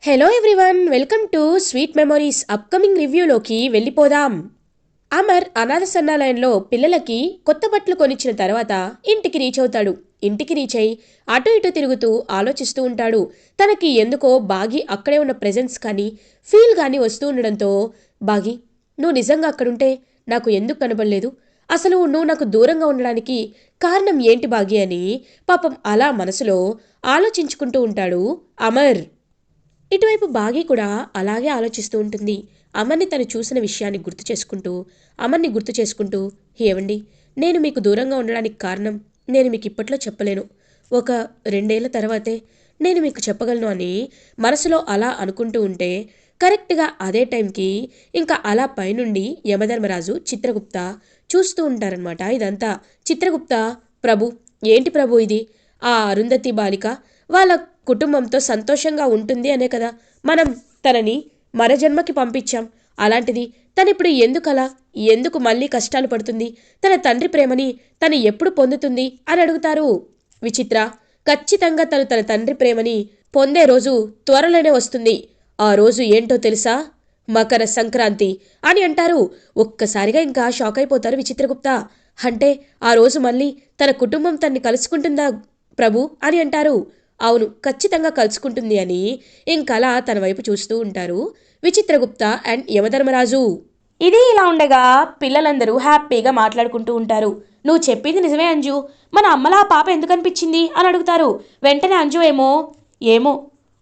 Hello everyone, welcome to sweet memories. Upcoming రివ్యూలోకి వెళ్ళిపోదాం. అమర్ అనాథ సన్నాలయంలో పిల్లలకి కొత్త బట్టలు కొనిచ్చిన తర్వాత ఇంటికి రీచ్ అవుతాడు. ఇంటికి రీచ్ అయి అటు ఇటు తిరుగుతూ ఆలోచిస్తూ ఉంటాడు. తనకి ఎందుకో బాగి అక్కడే ఉన్న ప్రెజెన్స్ కానీ ఫీల్ కానీ వస్తూ ఉండడంతో, బాగి, నువ్వు నిజంగా అక్కడుంటే నాకు ఎందుకు కనబడలేదు? అసలు నువ్వు నాకు దూరంగా ఉండడానికి కారణం ఏంటి బాగి అని పాపం అలా మనసులో ఆలోచించుకుంటూ ఉంటాడు అమర్. ఇటువైపు బాగి కూడా అలాగే ఆలోచిస్తూ ఉంటుంది. అమర్ని తను చూసిన విషయాన్ని గుర్తు చేసుకుంటూ, ఏవండి, నేను మీకు దూరంగా ఉండడానికి కారణం నేను మీకు ఇప్పట్లో చెప్పలేను. ఒక 2 ఏళ్ల తర్వాతే నేను మీకు చెప్పగలను అని మనసులో అలా అనుకుంటూ ఉంటే, కరెక్ట్గా అదే టైంకి ఇంకా అలా పైనుండి యమధర్మరాజు, చిత్రగుప్త చూస్తూ ఉంటారనమాట ఇదంతా. చిత్రగుప్త, ప్రభు, ఏంటి ప్రభు ఇది? ఆ అరుంధతి బాలిక వాళ్ళ కుటుంబంతో సంతోషంగా ఉంటుంది అనే కదా మనం తనని మరజన్మకి పంపించాం. అలాంటిది తనిప్పుడు ఎందుకు మళ్ళీ కష్టాలు పడుతుంది? తన తండ్రి ప్రేమని తను ఎప్పుడు పొందుతుంది అని అడుగుతారు. విచిత్ర, ఖచ్చితంగా తను తన తండ్రి ప్రేమని పొందే రోజు త్వరలోనే వస్తుంది. ఆ రోజు ఏంటో తెలుసా? మకర సంక్రాంతి అని అంటారు. ఒక్కసారిగా ఇంకా షాక్ అయిపోతారు విచిత్రగుప్త. అంటే ఆ రోజు మళ్ళీ తన కుటుంబం తన్ని కలుసుకుంటుందా ప్రభు అని అంటారు. అవును, ఖచ్చితంగా కలుసుకుంటుంది అని ఇంకలా తన వైపు చూస్తూ ఉంటారు విచిత్రగుప్త అండ్ యమధర్మరాజు. ఇది ఇలా ఉండగా పిల్లలందరూ హ్యాపీగా మాట్లాడుకుంటూ ఉంటారు. నువ్వు చెప్పింది నిజమే అంజు, మన అమ్మలా ఆ పాప ఎందుకు అనిపించింది అని అడుగుతారు. వెంటనే అంజు ఏమో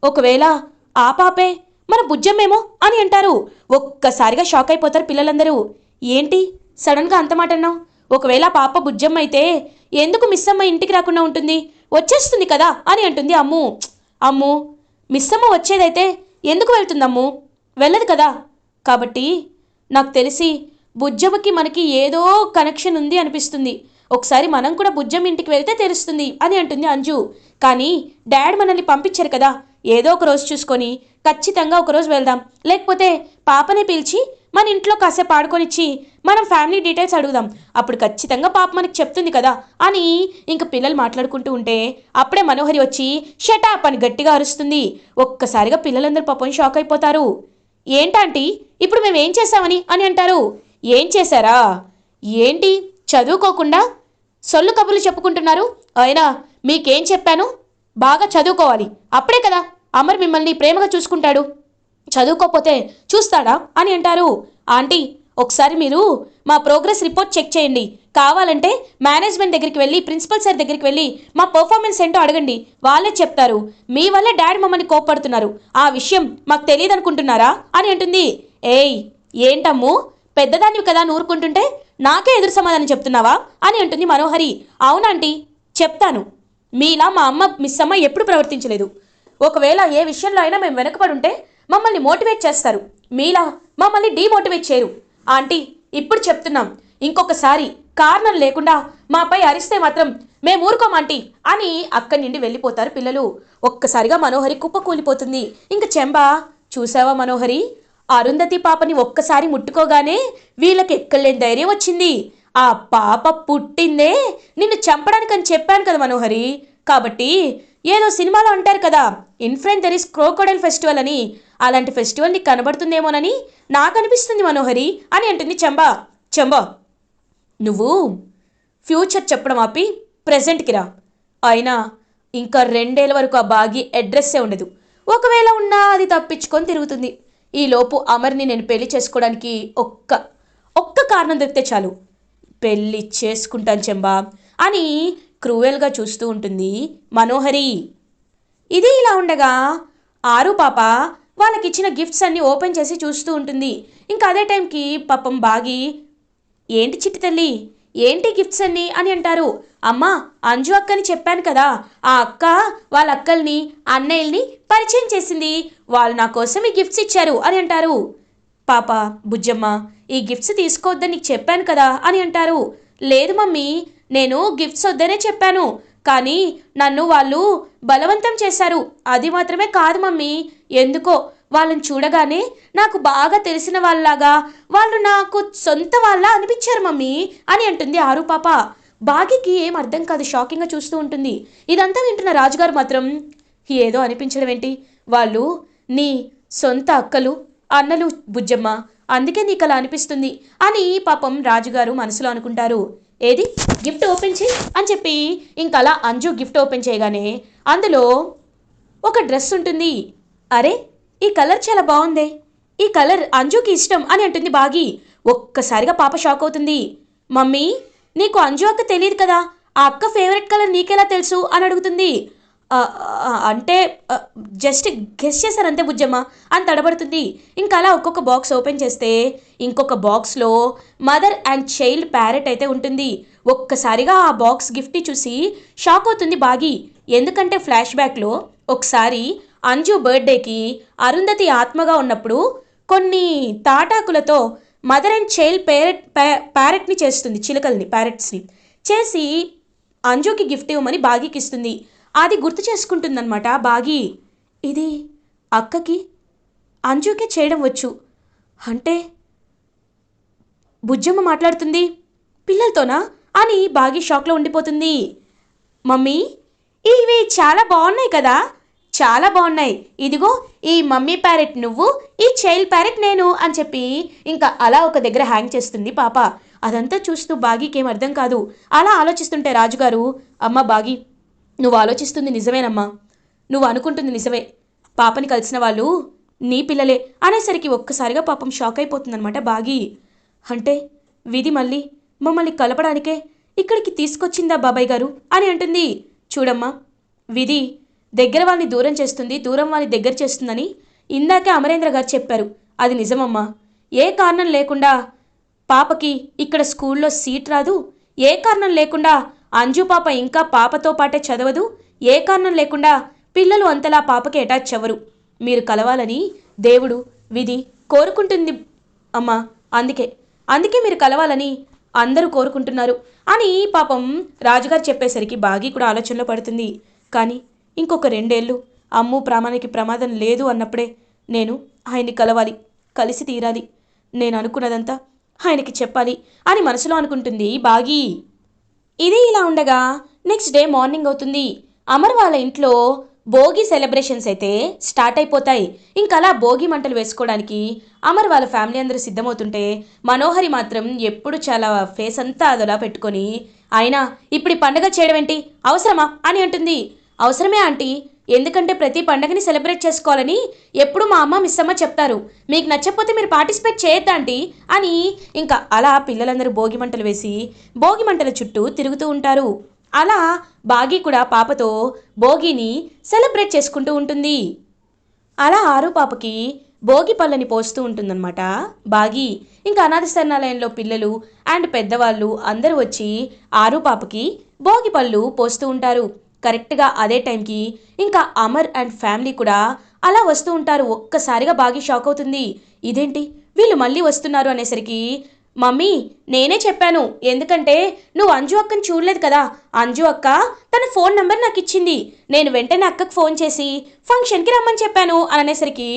ఒకవేళ ఆ పాపే మన బుజ్జమ్మేమో అని అంటారు. ఒక్కసారిగా షాక్ అయిపోతారు పిల్లలందరూ. ఏంటి సడన్గా అంత మాట అన్నావు? ఒకవేళ పాప బుజ్జమ్మ అయితే ఎందుకు మిస్సమ్మ ఇంటికి రాకుండా ఉంటుంది? వచ్చేస్తుంది కదా అని అంటుంది అమ్ము. మిస్సమ్మ వచ్చేదైతే ఎందుకు వెళ్తుందమ్ము? వెళ్ళదు కదా. కాబట్టి నాకు తెలిసి బుజ్జమ్మకి మనకి ఏదో కనెక్షన్ ఉంది అనిపిస్తుంది. ఒకసారి మనం కూడా బుజ్జమ్మ ఇంటికి వెళ్తే తెలుస్తుంది అని అంటుంది అంజు. కానీ డాడ్ మనల్ని పంపించారు కదా, ఏదో ఒక రోజు చూసుకొని ఖచ్చితంగా ఒకరోజు వెళ్దాం. లేకపోతే పాపనే పిలిచి మన ఇంట్లో కాసేపు ఆడుకొనిచ్చి మనం ఫ్యామిలీ డీటెయిల్స్ అడుగుదాం. అప్పుడు ఖచ్చితంగా పాప మనకి చెప్తుంది కదా అని ఇంక పిల్లలు మాట్లాడుకుంటూ ఉంటే అప్పుడే మనోహరి వచ్చి షటాప్ అని గట్టిగా అరుస్తుంది. ఒక్కసారిగా పిల్లలందరూ పాపం షాక్ అయిపోతారు. ఏంటంటీ ఇప్పుడు మేము ఏం చేసామని అని అంటారు. ఏం చేశారా ఏంటి? చదువుకోకుండా సొల్లు కబుర్లు చెప్పుకుంటున్నారు. అయినా మీకేం చెప్పాను? బాగా చదువుకోవాలి, అప్పుడే కదా అమర్ మిమ్మల్ని ప్రేమగా చూసుకుంటాడు. చదువుకోకపోతే చూస్తాడా అని అంటారు. ఆంటీ, ఒకసారి మీరు మా ప్రోగ్రెస్ రిపోర్ట్ చెక్ చేయండి. కావాలంటే మేనేజ్మెంట్ దగ్గరికి వెళ్ళి ప్రిన్సిపల్ సార్ దగ్గరికి వెళ్ళి మా పర్ఫార్మెన్స్ ఏంటో అడగండి, వాళ్ళే చెప్తారు. మీ వల్లే డాడీ మమ్మల్ని కోప్పడుతున్నారు, ఆ విషయం మాకు తెలియదు అనుకుంటున్నారా అని అంటుంది. ఏయ్, ఏంటమ్ము, పెద్దదాన్ని కదా నూరుకుంటుంటే నాకే ఎదురు సమాధానం చెప్తున్నావా అని అంటుంది మనోహరి. అవునంటీ, చెప్తాను. మీలా మా మిస్ అమ్మ ఎప్పుడు ప్రవర్తించలేదు. ఒకవేళ ఏ విషయంలో అయినా మేము వెనకబడి ఉంటే మమ్మల్ని మోటివేట్ చేస్తారు, మీలా మమ్మల్ని డీమోటివేట్ చేయరు. ఆంటీ, ఇప్పుడు చెప్తున్నాం, ఇంకొకసారి కారణం లేకుండా మాపై అరిస్తే మాత్రం మేము ఊరుకోమాంటీ అని అక్కడి నుండి వెళ్ళిపోతారు పిల్లలు. ఒక్కసారిగా మనోహరి కుప్పకూలిపోతుంది. ఇంక చెంబా, చూసావా మనోహరి, అరుంధతి పాపని ఒక్కసారి ముట్టుకోగానే వీళ్ళకి ఎక్కలేని ధైర్యం వచ్చింది. ఆ పాప పుట్టిందే నిన్ను చంపడానికని చెప్పాను కదా మనోహరి. కాబట్టి ఏదో సినిమాలో అంటారు కదా, in front there is crocodile festival అని, అలాంటి ఫెస్టివల్ నీకు కనబడుతుందేమోనని నాకు అనిపిస్తుంది మనోహరి అని అంటుంది చెంబా, నువ్వు ఫ్యూచర్ చెప్పడం ఆపి ప్రెజెంట్కి రా. అయినా ఇంకా 2 ఏళ్ల వరకు ఆ బాగి అడ్రస్సే ఉండదు. ఒకవేళ ఉన్నా అది తప్పించుకొని తిరుగుతుంది. ఈలోపు అమర్ని నేను పెళ్లి చేసుకోవడానికి ఒక్క కారణం దొరికితే చాలు, పెళ్ళి చేసుకుంటాను చెంబా అని క్రూయల్గా చూస్తూ ఉంటుంది మనోహరి. ఇది ఇలా ఉండగా ఆరు పాప వాళ్ళకిచ్చిన గిఫ్ట్స్ అన్నీ ఓపెన్ చేసి చూస్తూ ఉంటుంది. ఇంకా అదే టైంకి పాపం బాగి, ఏంటి చిట్టి తల్లి, ఏంటి గిఫ్ట్స్ అన్నీ అని అంటారు. అమ్మా, అంజు అక్కని చెప్పాను కదా, ఆ అక్క వాళ్ళ అక్కల్ని అన్నయ్యల్ని పరిచయం చేసింది, వాళ్ళు నా కోసం ఈ గిఫ్ట్స్ ఇచ్చారు అని అంటారు. పాప, బుజ్జమ్మ, ఈ గిఫ్ట్స్ తీసుకోవద్దని నీకు చెప్పాను కదా అని అంటారు. లేదు మమ్మీ, నేను గిఫ్ట్స్ వద్దనే చెప్పాను, కానీ నన్ను వాళ్ళు బలవంతం చేశారు. అది మాత్రమే కాదు మమ్మీ, ఎందుకో వాళ్ళని చూడగానే నాకు బాగా తెలిసిన వాళ్ళలాగా, వాళ్ళు నాకు సొంత వాళ్ళ అనిపించారు మమ్మీ అని అంటుంది ఆరు పాప. బాగికి ఏం అర్థం కాదు, షాకింగ్గా చూస్తూ ఉంటుంది. ఇదంతా వింటున్న రాజుగారు మాత్రం ఏదో అనిపించడం ఏంటి, వాళ్ళు నీ సొంత అక్కలు అన్నలు బుజ్జమ్మ, అందుకే నీకు అలా అనిపిస్తుంది అని పాపం రాజుగారు మనసులో అనుకుంటారు. ఏది గిఫ్ట్ ఓపెన్ చేయి అని చెప్పి ఇంకలా అంజు గిఫ్ట్ ఓపెన్ చేయగానే అందులో ఒక డ్రెస్ ఉంటుంది. అరే, ఈ కలర్ చాలా బాగుందే, ఈ కలర్ అంజుకి ఇష్టం అని అంటుంది బాగి. ఒక్కసారిగా పాప షాక్ అవుతుంది. మమ్మీ, నీకు అంజు అక్క తెలియదు కదా, ఆ అక్క ఫేవరెట్ కలర్ నీకెలా తెలుసు అని అడుగుతుంది. అంటే జస్ట్ గెస్ చేశారంతే బుజ్జమ్మ అని తడబడుతుంది. ఇంకా అలా ఒక్కొక్క బాక్స్ ఓపెన్ చేస్తే ఇంకొక బాక్స్లో మదర్ అండ్ చైల్డ్ ప్యారెట్ అయితే ఉంటుంది. ఒక్కసారిగా ఆ బాక్స్ గిఫ్ట్ చూసి షాక్ అవుతుంది బాగి. ఎందుకంటే ఫ్లాష్ బ్యాక్లో ఒకసారి అంజు బర్త్డేకి అరుంధతి ఆత్మగా ఉన్నప్పుడు కొన్ని తాటాకులతో మదర్ అండ్ చైల్డ్ ప్యారెట్ని చేస్తుంది, చిలుకల్ని ప్యారెట్స్ని చేసి అంజుకి గిఫ్ట్ ఇవ్వమని బాగీకి ఇస్తుంది. అది గుర్తు చేసుకుంటుందన్నమాట బాగి. ఇది అక్కకి అంజుకే చేయడం వచ్చు అంటే బుజ్జమ్మ మాట్లాడుతుంది పిల్లలతోనా అని బాగి షాక్లో ఉండిపోతుంది. మమ్మీ, ఇవి చాలా బాగున్నాయి కదా, చాలా బాగున్నాయి, ఇదిగో ఈ మమ్మీ ప్యారెట్ నువ్వు, ఈ చైల్డ్ ప్యారెట్ నేను అని చెప్పి ఇంకా అలా ఒక దగ్గర హ్యాంగ్ చేస్తుంది పాప. అదంతా చూస్తూ బాగీకేం అర్థం కాదు. అలా ఆలోచిస్తుంటే రాజుగారు, అమ్మ బాగి, నువ్వు ఆలోచిస్తుంది నిజమేనమ్మా, నువ్వు అనుకుంటుంది నిజమే, పాపని కలిసిన వాళ్ళు నీ పిల్లలే అనేసరికి ఒక్కసారిగా పాపం షాక్ అయిపోతుందనమాట బాగి. అంటే విధి మళ్ళీ మమ్మల్ని కలపడానికే ఇక్కడికి తీసుకొచ్చిందా బాబాయ్ గారు అని అంటుంది. చూడమ్మా, విధి దగ్గర వాళ్ళని దూరం చేస్తుంది, దూరం వాళ్ళని దగ్గర చేస్తుందని ఇందాకే అమరేంద్ర గారు చెప్పారు. అది నిజమమ్మా. ఏ కారణం లేకుండా పాపకి ఇక్కడ స్కూల్లో సీట్ రాదు, ఏ కారణం లేకుండా అంజు పాప ఇంకా పాపతో పాటే చదవదు, ఏ కారణం లేకుండా పిల్లలు అంతలా పాపకి అటాచ్ అవ్వరు. మీరు కలవాలని దేవుడు విధి కోరుకుంటుంది అమ్మా, అందుకే మీరు కలవాలని అందరూ కోరుకుంటున్నారు అని పాపం రాజుగారు చెప్పేసరికి బాగి కూడా ఆలోచనలో పడుతుంది. కానీ ఇంకొక 2 ఏళ్ళు అమ్ము ప్రాణానికి ప్రమాదం లేదు అన్నప్పుడే నేను ఆయన్ని కలవాలి, కలిసి తీరాలి, నేను అనుకున్నదంతా ఆయనకి చెప్పాలి అని మనసులో అనుకుంటుంది బాగి. ఇది ఇలా ఉండగా నెక్స్ట్ డే మార్నింగ్ అవుతుంది. అమర్ వాళ్ళ ఇంట్లో భోగి సెలబ్రేషన్స్ అయితే స్టార్ట్ అయిపోతాయి. ఇంకలా భోగి మంటలు వేసుకోవడానికి అమర్ వాళ్ళ ఫ్యామిలీ అందరూ సిద్ధమవుతుంటే మనోహరి మాత్రం ఎప్పుడు చాలా ఫేస్ అంతా అదలా పెట్టుకొని, అయినా ఇప్పుడు ఈ పండగ చేయడం ఏంటి, అవసరమా అని అంటుంది. అవసరమే ఆంటీ, ఎందుకంటే ప్రతి పండగని సెలబ్రేట్ చేసుకోవాలని ఎప్పుడు మా అమ్మ మిస్ అమ్మ చెప్తారు, మీకు నచ్చకపోతే మీరు పార్టిసిపేట్ చేయొద్దా ఆంటీ అని ఇంకా అలా పిల్లలందరూ భోగి మంటలు వేసి భోగి మంటల చుట్టూ తిరుగుతూ ఉంటారు. అలా బాగి కూడా పాపతో భోగిని సెలబ్రేట్ చేసుకుంటూ ఉంటుంది. అలా ఆరు పాపకి భోగి పళ్ళని పోస్తూ ఉంటుందన్నమాట బాగి. ఇంకా అనాథ శరణాలయంలో పిల్లలు అండ్ పెద్దవాళ్ళు అందరూ వచ్చి ఆరు పాపకి భోగి పళ్ళు పోస్తూ ఉంటారు. కరెక్ట్గా అదే టైంకి ఇంకా అమర్ అండ్ ఫ్యామిలీ కూడా అలా వస్తూ ఉంటారు. ఒక్కసారిగా బాగి షాక్ అవుతుంది. ఇదేంటి వీళ్ళు మళ్ళీ వస్తున్నారు అనేసరికి, మమ్మీ నేనే చెప్పాను, ఎందుకంటే నువ్వు అంజు అక్కని చూడలేదు కదా, అంజు అక్క తన ఫోన్ నెంబర్ నాకు ఇచ్చింది, నేను వెంటనే అక్కకు ఫోన్ చేసి ఫంక్షన్కి రమ్మని చెప్పాను అని అనేసరికి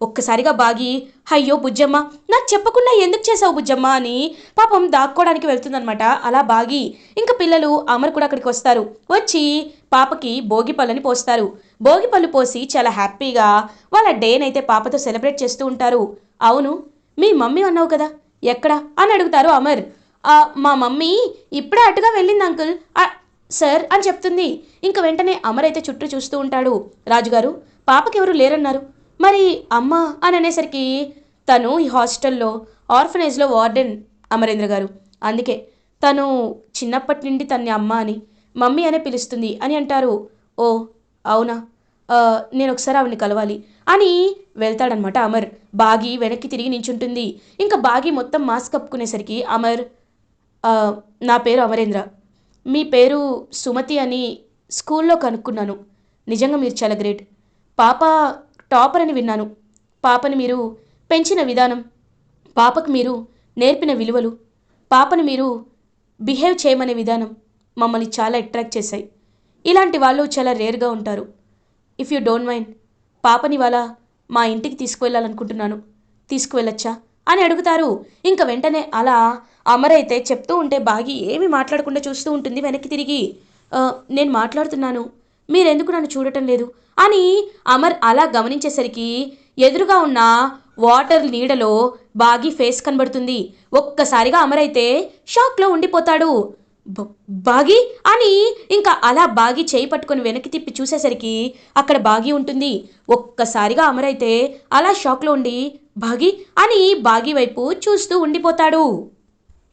ఒక్కసారిగా బాగి, అయ్యో బుజ్జమ్మ నాకు చెప్పకుండా ఎందుకు చేసావు బుజ్జమ్మ అని పాపం దాక్కోవడానికి వెళ్తుందనమాట. అలా బాగి ఇంకా పిల్లలు అమర్ కూడా అక్కడికి వస్తారు. వచ్చి పాపకి భోగి పళ్ళని పోస్తారు. భోగి పళ్ళు పోసి చాలా హ్యాపీగా వాళ్ళ డేనైతే పాపతో సెలబ్రేట్ చేస్తూ ఉంటారు. అవును, మీ మమ్మీ అన్నావు కదా, ఎక్కడా అని అడుగుతారు అమర్. మా మమ్మీ ఇప్పుడే అటుగా వెళ్ళింది అంకుల్ సార్ అని చెప్తుంది. ఇంక వెంటనే అమర్ అయితే చుట్టూ చూస్తూ ఉంటాడు. రాజుగారు, పాపకి ఎవరు లేరన్నారు, మరి అమ్మ అని అనేసరికి, తను ఈ హాస్టల్లో ఆర్ఫనేజ్లో వార్డెన్ అమరేంద్ర గారు, అందుకే తను చిన్నప్పటి నుండి తన్ని అమ్మ అని మమ్మీ అనే పిలుస్తుంది అని అంటారు. ఓ అవునా, నేను ఒకసారి ఆవిడని కలవాలి అని వెళ్తాడనమాట అమర్. బాగి వెనక్కి తిరిగి నించుంటుంది. ఇంకా బాగి మొత్తం మాస్క్ కప్పుకునేసరికి అమర్, నా పేరు అమరేంద్ర, మీ పేరు సుమతి అని స్కూల్లో కనుక్కున్నాను, నిజంగా మీరు చాలా గ్రేట్, పాప టాపర్ అని విన్నాను, పాపని మీరు పెంచిన విధానం, పాపకు మీరు నేర్పిన విలువలు, పాపని మీరు బిహేవ్ చేయమనే విధానం మమ్మల్ని చాలా అట్రాక్ట్ చేశాయి. ఇలాంటి వాళ్ళు చాలా రేర్గా ఉంటారు. ఇఫ్ యూ డోంట్ మైండ్ పాపని వాళ్ళ మా ఇంటికి తీసుకువెళ్ళాలనుకుంటున్నాను, తీసుకువెళ్ళొచ్చా అని అడుగుతారు. ఇంకా వెంటనే అలా అమర్ అయితే చెప్తూ ఉంటే బాగి ఏమీ మాట్లాడకుండా చూస్తూ ఉంటుంది వెనక్కి తిరిగి. నేను మాట్లాడుతున్నాను, మీరెందుకు నన్ను చూడటం లేదు అని అమర్ అలా గమనించేసరికి ఎదురుగా ఉన్న వాటర్ నీడలో బాగీ ఫేస్ కనబడుతుంది. ఒక్కసారిగా అమర్ అయితే షాక్లో ఉండిపోతాడు. బాగి అని ఇంకా అలా బాగి చేయి పట్టుకొని వెనక్కి తిప్పి చూసేసరికి అక్కడ బాగి ఉంటుంది. ఒక్కసారిగా అమర్ అయితే అలా షాక్లో ఉండి బాగి అని బాగి వైపు చూస్తూ ఉండిపోతాడు.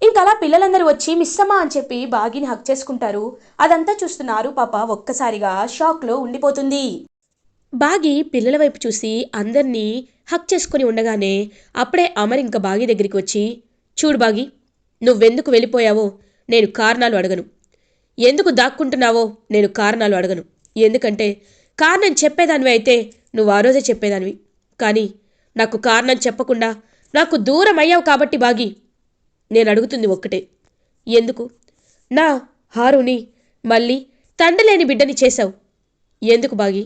ఇంకలా పిల్లలందరూ వచ్చి మిస్సమ్మా అని చెప్పి బాగిని హక్ చేసుకుంటారు. అదంతా చూస్తున్నారు పాప ఒక్కసారిగా షాక్లో ఉండిపోతుంది. బాగి పిల్లల వైపు చూసి అందరినీ హక్ చేసుకుని ఉండగానే అప్పుడే అమర్ ఇంకా బాగి దగ్గరికి వచ్చి, చూడు బాగి, నువ్వెందుకు వెళ్ళిపోయావో నేను కారణాలు అడగను, ఎందుకు దాక్కుంటున్నావో నేను కారణాలు అడగను. ఎందుకంటే కారణం చెప్పేదానివి అయితే నువ్వు ఆ రోజే చెప్పేదానివి. కానీ నాకు కారణం చెప్పకుండా నాకు దూరం అయ్యావు కాబట్టి బాగి, నేను అడుగుతుంది ఒక్కటే, ఎందుకు నా హారుని మళ్ళీ తండ్రి లేని బిడ్డని చేశావు? ఎందుకు బాగి,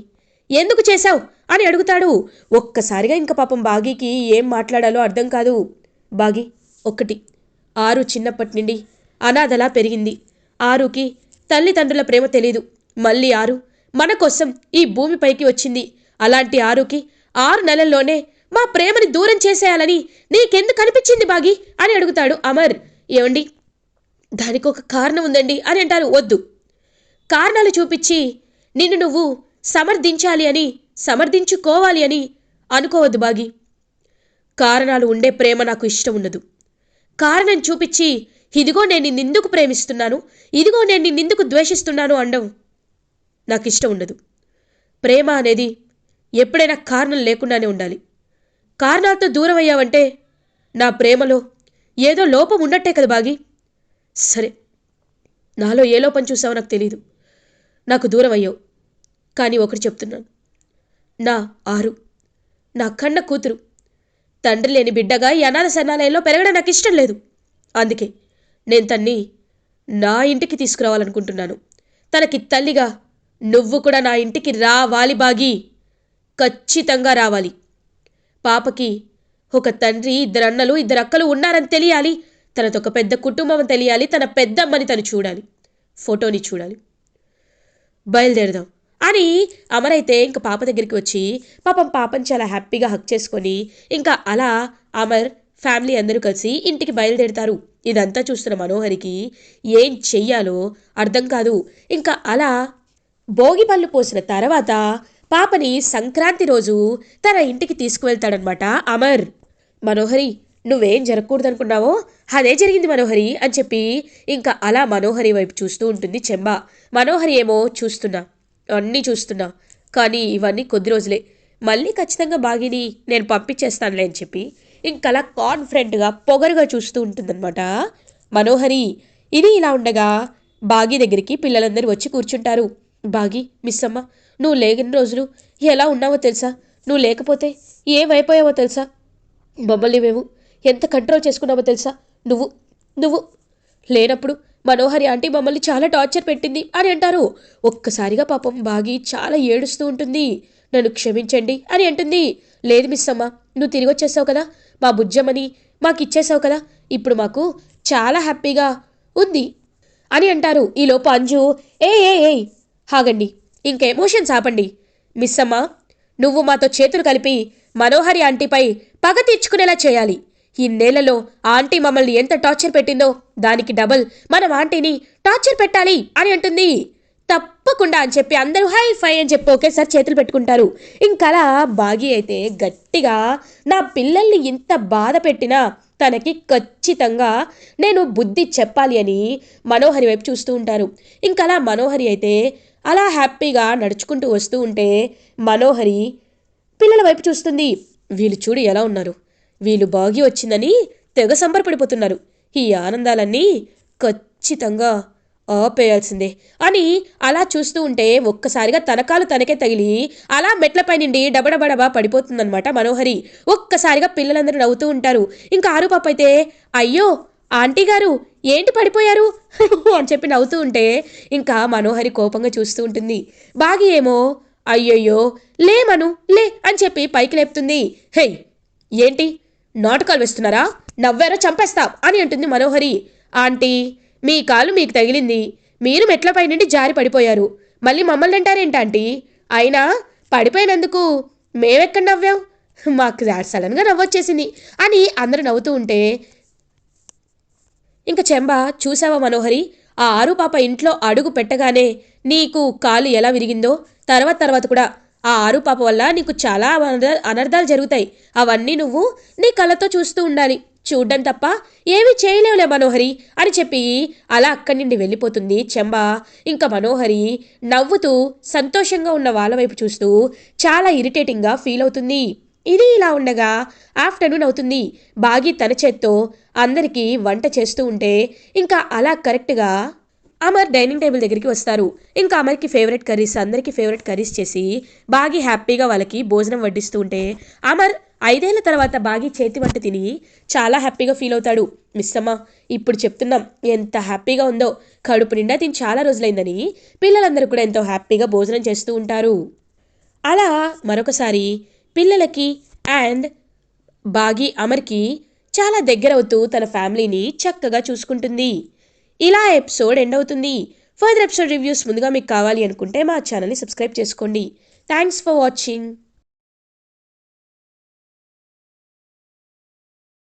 ఎందుకు చేశావు అని అడుగుతాడు. ఒక్కసారిగా ఇంక పాపం బాగీకి ఏం మాట్లాడాలో అర్థం కాదు. బాగి, ఒక్కటి, ఆరు చిన్నప్పటి నుండి అనాథలా పెరిగింది. ఆరుకి తల్లిదండ్రుల ప్రేమ తెలీదు. మళ్ళీ ఆరు మన కోసం ఈ భూమిపైకి వచ్చింది. అలాంటి ఆరుకి 6 నెలల్లోనే మా ప్రేమని దూరం చేసేయాలని నీకెందుకు అనిపించింది బాగి అని అడుగుతాడు అమర్. ఏమండి, దానికి ఒక కారణం ఉందండి అని అంటారు. వద్దు, కారణాలు చూపించి నిన్ను నువ్వు సమర్థించాలి అని సమర్థించుకోవాలి అని అనుకోవద్దు బాగి. కారణాలు ఉండే ప్రేమ నాకు ఇష్టం ఉండదు. కారణం చూపించి ఇదిగో నేను నిన్నెందుకు ప్రేమిస్తున్నాను, ఇదిగో నేను నిన్నెందుకు ద్వేషిస్తున్నాను అనడం నాకు ఇష్టం ఉండదు. ప్రేమ అనేది ఎప్పుడైనా కారణం లేకుండానే ఉండాలి. కారణాలతో దూరం అయ్యావంటే నా ప్రేమలో ఏదో లోపం ఉన్నట్టే కదా బాగి. సరే, నాలో ఏ లోపం చూసావో నాకు తెలీదు, నాకు దూరం అయ్యావు. కానీ ఒకటి చెప్తున్నాను, నా ఆరు నా కన్న కూతురు తండ్రి లేని బిడ్డగా ఈ అనాథ శరణాలయంలో పెరగడం నాకు ఇష్టం లేదు. అందుకే నేను తన్ని నా ఇంటికి తీసుకురావాలనుకుంటున్నాను. తనకి తల్లిగా నువ్వు కూడా నా ఇంటికి రావాలి బాగి, ఖచ్చితంగా రావాలి. పాపకి ఒక తండ్రి, 2 అన్నలు 2 అక్కలు ఉన్నారని తెలియాలి. తనతో ఒక పెద్ద కుటుంబం తెలియాలి. తన పెద్దమ్మని తను చూడాలి, ఫోటోని చూడాలి. బయలుదేరదాం అని అమర్ ఇంకా పాప దగ్గరికి వచ్చి పాపని చాలా హ్యాపీగా హక్ చేసుకొని ఇంకా అలా అమర్ ఫ్యామిలీ అందరూ కలిసి ఇంటికి బయలుదేరుతారు. ఇదంతా చూస్తున్న మనోహరికి ఏం చెయ్యాలో అర్థం కాదు. ఇంకా అలా భోగి పళ్ళు పోసిన తర్వాత పాపని సంక్రాంతి రోజు తన ఇంటికి తీసుకువెళ్తాడనమాట అమర్. మనోహరి, నువ్వేం జరగకూడదనుకున్నావో అదే జరిగింది మనోహరి అని చెప్పి ఇంకా అలా మనోహరి వైపు చూస్తూ ఉంటుంది చెంబ. మనోహరి ఏమో అన్నీ చూస్తున్నా, కానీ ఇవన్నీ కొద్ది రోజులే, మళ్ళీ ఖచ్చితంగా బాగిని నేను పంపించేస్తానులే అని చెప్పి ఇంకలా కాన్ఫిడెంట్గా పొగరుగా చూస్తూ ఉంటుందన్నమాట మనోహరి. ఇది ఇలా ఉండగా బాగి దగ్గరికి పిల్లలందరూ వచ్చి కూర్చుంటారు. బాగి, మిస్ అమ్మ, నువ్వు లేని రోజులు ఎలా ఉన్నావో తెలుసా? నువ్వు లేకపోతే ఏమైపోయావో తెలుసా? మమ్మల్ని మేము ఎంత కంట్రోల్ చేసుకున్నావో తెలుసా? నువ్వు లేనప్పుడు మనోహరి ఆంటీ మమ్మల్ని చాలా టార్చర్ పెట్టింది అని అంటారు. ఒక్కసారిగా పాపం బాగి చాలా ఏడుస్తూ ఉంటుంది. నన్ను క్షమించండి అని అంటుంది. లేదు మిస్ అమ్మ, నువ్వు తిరిగి వచ్చేసావు కదా, మా బుజ్జమ్మని మాకు ఇచ్చేసావు కదా, ఇప్పుడు మాకు చాలా హ్యాపీగా ఉంది అని అంటారు. ఈలోపు అంజు, ఏయ్ ఆగండి, ఇంక ఎమోషన్స్ ఆపండి. మిస్ అమ్మ, నువ్వు మాతో చేతులు కలిపి మనోహరి ఆంటీపై పగ తీర్చుకునేలా చేయాలి. ఈ నెలలో ఆంటీ మమ్మల్ని ఎంత టార్చర్ పెట్టిందో దానికి డబుల్ మనం ఆంటీని టార్చర్ పెట్టాలి అని అంటుంది. తప్పకుండా అని చెప్పి అందరూ హై ఫై అని చెప్పి ఒకేసారి చేతులు పెట్టుకుంటారు. ఇంకలా బాగి అయితే గట్టిగా నా పిల్లల్ని ఇంత బాధ పెట్టినా తనకి ఖచ్చితంగా నేను బుద్ధి చెప్పాలి అని మనోహరి వైపు చూస్తూ ఉంటారు. ఇంకలా మనోహరి అయితే అలా హ్యాపీగా నడుచుకుంటూ వస్తూ ఉంటే మనోహరి పిల్లల వైపు చూస్తుంది. వీళ్ళు చూడు ఎలా ఉన్నారు, వీళ్ళు బాగి వచ్చిందని తెగ సంబరపడిపోతున్నారు. ఈ ఆనందాలన్నీ ఖచ్చితంగా ఆపేయాల్సిందే అని అలా చూస్తూ ఉంటే ఒక్కసారిగా తనకాలు తనకే తగిలి అలా మెట్లపై నుండి డబడబడబా పడిపోతుందనమాట మనోహరి. ఒక్కసారిగా పిల్లలందరూ నవ్వుతూ ఉంటారు. ఇంకా ఆరు పాప అయితే, అయ్యో ఆంటీ గారు ఏంటి పడిపోయారు అని చెప్పి నవ్వుతూ ఉంటే ఇంకా మనోహరి కోపంగా చూస్తూ ఉంటుంది. బాగి ఏమో అయ్యయ్యో లే మను లే అని చెప్పి పైకి లేపుతుంది. హే, ఏంటి నాటకాలు వేస్తున్నారా, నవ్వారో చంపేస్తాం అని అంటుంది మనోహరి. ఆంటీ, మీ కాలు మీకు తగిలింది, మీరు మెట్లపై నుండి జారి పడిపోయారు, మళ్ళీ మమ్మల్ని అంటారేంటి ఆంటీ? అయినా పడిపోయినందుకు మేమెక్కడ నవ్వాం, మాకు సడన్గా నవ్వొచ్చేసింది అని అందరూ నవ్వుతూ ఉంటే ఇంక చెంబ, చూసావా మనోహరి, ఆ ఆరు పాప ఇంట్లో అడుగు పెట్టగానే నీకు కాలు ఎలా విరిగిందో, తర్వాత కూడా ఆ ఆరు పాప వల్ల నీకు చాలా అనర్థాలు జరుగుతాయి. అవన్నీ నువ్వు నీ కళ్ళతో చూస్తూ ఉండాలి, చూడ్డం తప్ప ఏమీ చేయలేవులే మనోహరి అని చెప్పి అలా అక్కడి నుండి వెళ్ళిపోతుంది చెంబ. ఇంకా మనోహరి నవ్వుతూ సంతోషంగా ఉన్న వాళ్ళ వైపు చూస్తూ చాలా ఇరిటేటింగ్గా ఫీల్ అవుతుంది. ఇది ఇలా ఉండగా ఆఫ్టర్నూన్ అవుతుంది. బాగి తన చేత్తో అందరికీ వంట చేస్తూ ఉంటే ఇంకా అలా కరెక్ట్గా అమర్ డైనింగ్ టేబుల్ దగ్గరికి వస్తారు. ఇంకా అమర్కి ఫేవరెట్ కర్రీస్, అందరికీ ఫేవరెట్ కర్రీస్ చేసి బాగి హ్యాపీగా వాళ్ళకి భోజనం వడ్డిస్తూ ఉంటే అమర్ 5 ఏళ్ల తర్వాత బాగి చేతి వంట తిని చాలా హ్యాపీగా ఫీల్ అవుతాడు. మిస్ అమ్మ, ఇప్పుడు చెప్తున్నాం ఎంత హ్యాపీగా ఉందో, కడుపు నిండా తిని చాలా రోజులైందని పిల్లలందరూ కూడా ఎంతో హ్యాపీగా భోజనం చేస్తూ ఉంటారు. అలా మరొకసారి పిల్లలకి అండ్ బాగి అమర్కి చాలా దగ్గరవుతూ తన ఫ్యామిలీని చక్కగా చూసుకుంటుంది. ఇలా ఎపిసోడ్ ఎండ్ అవుతుంది. ఫర్దర్ ఎపిసోడ్ రివ్యూస్ ముందుగా మీకు కావాలి అనుకుంటే మా ఛానల్ని సబ్స్క్రైబ్ చేసుకోండి. Thanks for watching.